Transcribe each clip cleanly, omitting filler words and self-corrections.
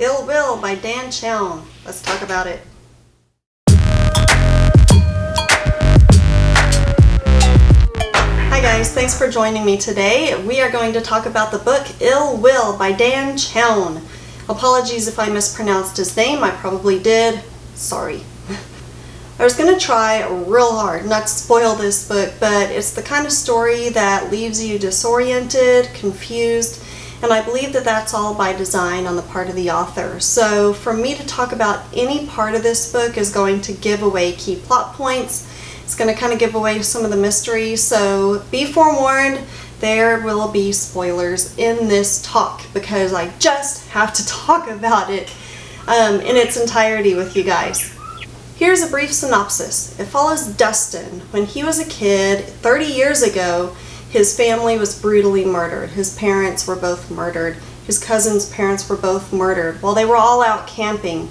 Ill Will by Dan Chaon. Let's talk about it. Hi guys, thanks for joining me today. We are going to talk about the book Ill Will by Dan Chaon. Apologies if I mispronounced his name, I probably did. Sorry. I was going to try real hard not to spoil this book, but it's the kind of story that leaves you disoriented, confused, and I believe that that's all by design on the part of the author. So for me to talk about any part of this book is going to give away key plot points. It's going to kind of give away some of the mystery, so be forewarned, there will be spoilers in this talk because I just have to talk about it in its entirety with you guys. Here's a brief synopsis. It follows Dustin. When he was a kid, 30 years ago, his family was brutally murdered. His parents were both murdered. His cousin's parents were both murdered while they were all out camping.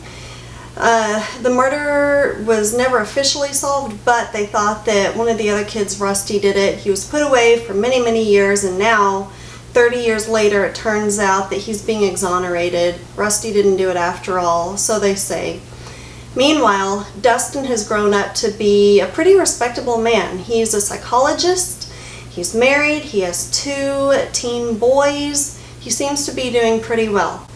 The murder was never officially solved, but they thought that one of the other kids, Rusty, did it. He was put away for many, many years, and now, 30 years later, it turns out that he's being exonerated. Rusty didn't do it after all, so they say. Meanwhile, Dustin has grown up to be a pretty respectable man. He's a psychologist, he's married, he has 2 teen boys. He seems to be doing pretty well.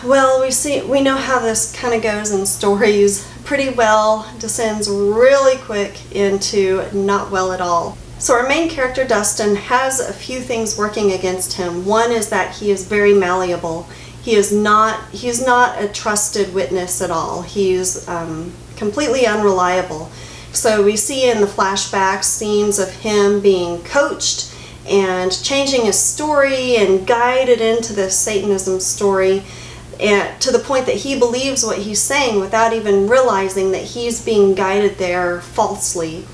Well, we know how this kind of goes in stories. Pretty well descends really quick into not well at all. So our main character, Dustin, has a few things working against him. One is that he is very malleable. He's not a trusted witness at all. He's completely unreliable. So we see in the flashbacks scenes of him being coached and changing his story and guided into this Satanism story, and to the point that he believes what he's saying without even realizing that he's being guided there falsely.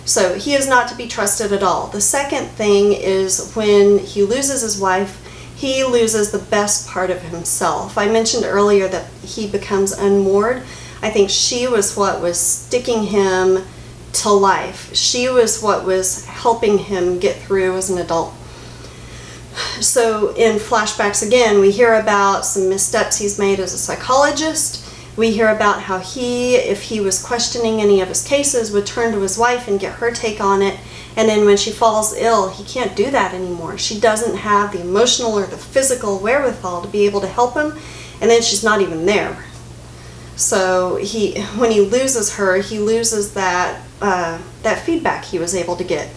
So he is not to be trusted at all. The second thing is when he loses his wife, he loses the best part of himself. I mentioned earlier that he becomes unmoored. I think she was what was sticking him to life. She was what was helping him get through as an adult. So in flashbacks again, we hear about some missteps he's made as a psychologist. We hear about how he, if he was questioning any of his cases, would turn to his wife and get her take on it. And then when she falls ill, he can't do that anymore. She doesn't have the emotional or the physical wherewithal to be able to help him, and then she's not even there. So when he loses her, he loses that feedback he was able to get.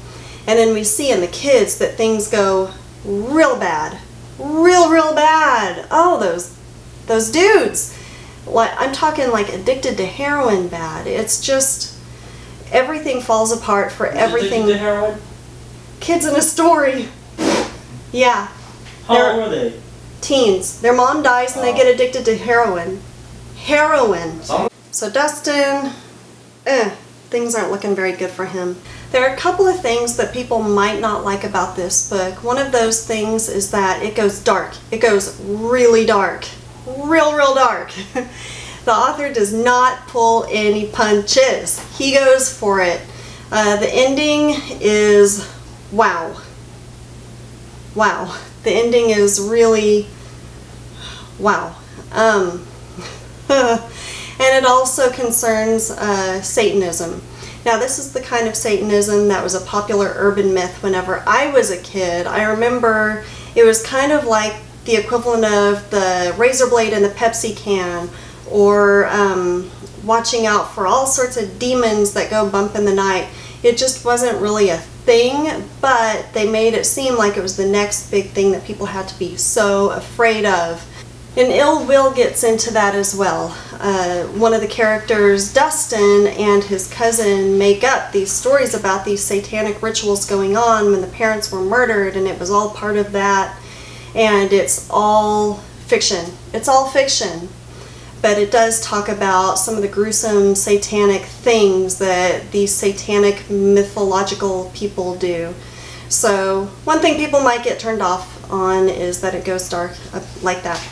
And then we see in the kids that things go real bad. Real bad. Oh, those dudes. I'm talking like addicted to heroin bad. It's just everything falls apart for everything. Addicted to heroin? Kids in a story. Yeah. How old were they? Teens. Their mom dies and they get addicted to heroin. Heroin. So Dustin, things aren't looking very good for him. There are a couple of things that people might not like about this book. One of those things is that it goes dark. It goes really dark. Real dark. The author does not pull any punches. He goes for it. The ending is wow. Wow. The ending is really wow. And it also concerns Satanism. Now this is the kind of Satanism that was a popular urban myth whenever I was a kid. I remember it was kind of like the equivalent of the razor blade in the Pepsi can, or watching out for all sorts of demons that go bump in the night. It just wasn't really a thing, but they made it seem like it was the next big thing that people had to be so afraid of. And Ill Will gets into that as well. One of the characters, Dustin, and his cousin make up these stories about these satanic rituals going on when the parents were murdered, and it was all part of that. And it's all fiction. It's all fiction. But it does talk about some of the gruesome satanic things that these satanic mythological people do. So one thing people might get turned off on is that it goes dark like that.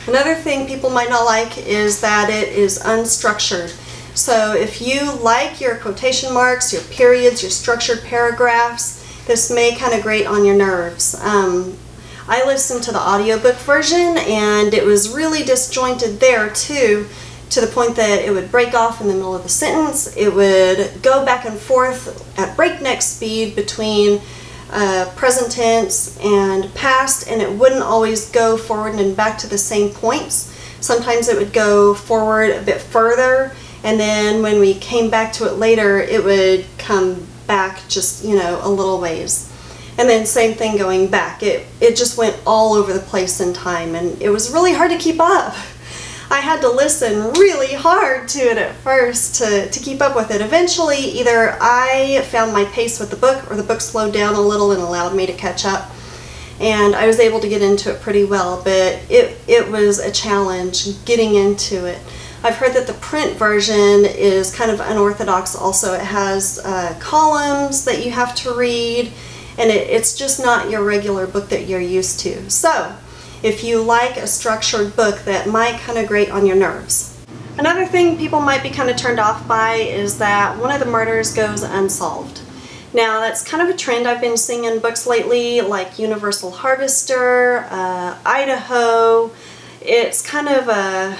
Another thing people might not like is that it is unstructured. So if you like your quotation marks, your periods, your structured paragraphs, this may kind of grate on your nerves. I listened to the audiobook version, and it was really disjointed there too, to the point that it would break off in the middle of the sentence. It would go back and forth at breakneck speed between present tense and past, and it wouldn't always go forward and back to the same points. Sometimes it would go forward a bit further, and then when we came back to it later, it would come back just, a little ways. And then same thing going back. It just went all over the place in time, and it was really hard to keep up. I had to listen really hard to it at first to keep up with it. Eventually, either I found my pace with the book, or the book slowed down a little and allowed me to catch up. And I was able to get into it pretty well, but it was a challenge getting into it. I've heard that the print version is kind of unorthodox also. It has columns that you have to read, and it's just not your regular book that you're used to. So, if you like a structured book, that might kind of grate on your nerves. Another thing people might be kind of turned off by is that one of the murders goes unsolved. Now, that's kind of a trend I've been seeing in books lately, like Universal Harvester, Idaho. It's kind of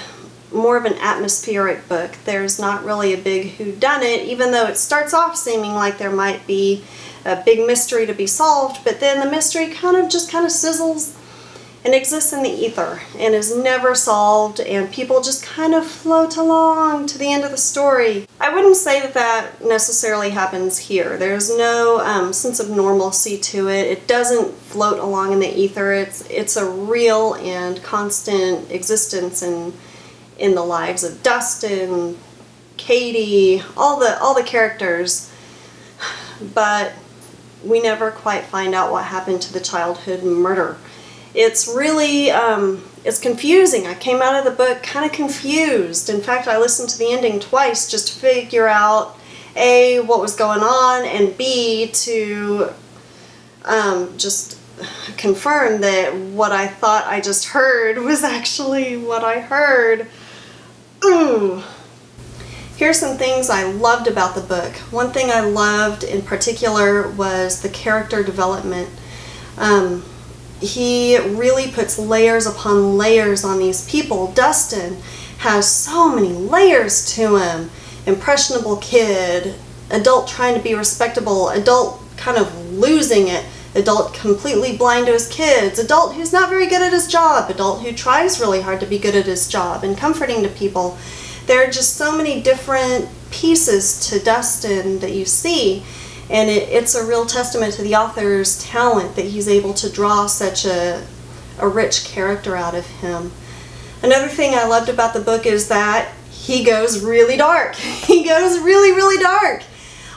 more of an atmospheric book. There's not really a big whodunit, even though it starts off seeming like there might be a big mystery to be solved, but then the mystery kind of sizzles and exists in the ether and is never solved, and people just kind of float along to the end of the story. I wouldn't say that necessarily happens here. There's no sense of normalcy to it. It doesn't float along in the ether. It's a real and constant existence in the lives of Dustin, Katie, all the characters, but we never quite find out what happened to the childhood murder. It's really, it's confusing. I came out of the book kind of confused. In fact, I listened to the ending twice just to figure out, A, what was going on, and B, to just confirm that what I thought I just heard was actually what I heard. Ooh. Here's some things I loved about the book. One thing I loved in particular was the character development. He really puts layers upon layers on these people. Dustin has so many layers to him. Impressionable kid, adult trying to be respectable, adult kind of losing it, adult completely blind to his kids, adult who's not very good at his job, adult who tries really hard to be good at his job and comforting to people. There are just so many different pieces to Dustin that you see. And it's a real testament to the author's talent that he's able to draw such a rich character out of him. Another thing I loved about the book is that he goes really dark. He goes really, really dark.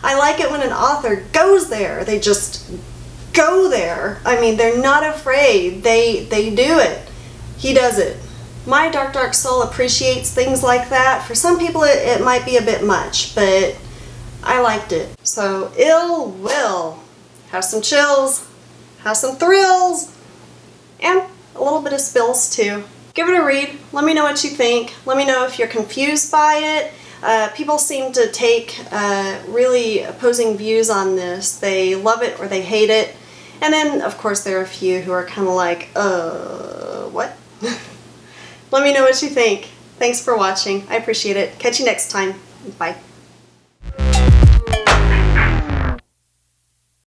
I like it when an author goes there. They just go there. I mean, they're not afraid. They do it. He does it. My dark, dark soul appreciates things like that. For some people it might be a bit much, but I liked it. So, Ill Will. Have some chills, have some thrills, and a little bit of spills too. Give it a read. Let me know what you think. Let me know if you're confused by it. People seem to take really opposing views on this. They love it or they hate it. And then, of course, there are a few who are kind of like, what? Let me know what you think. Thanks for watching. I appreciate it. Catch you next time. Bye.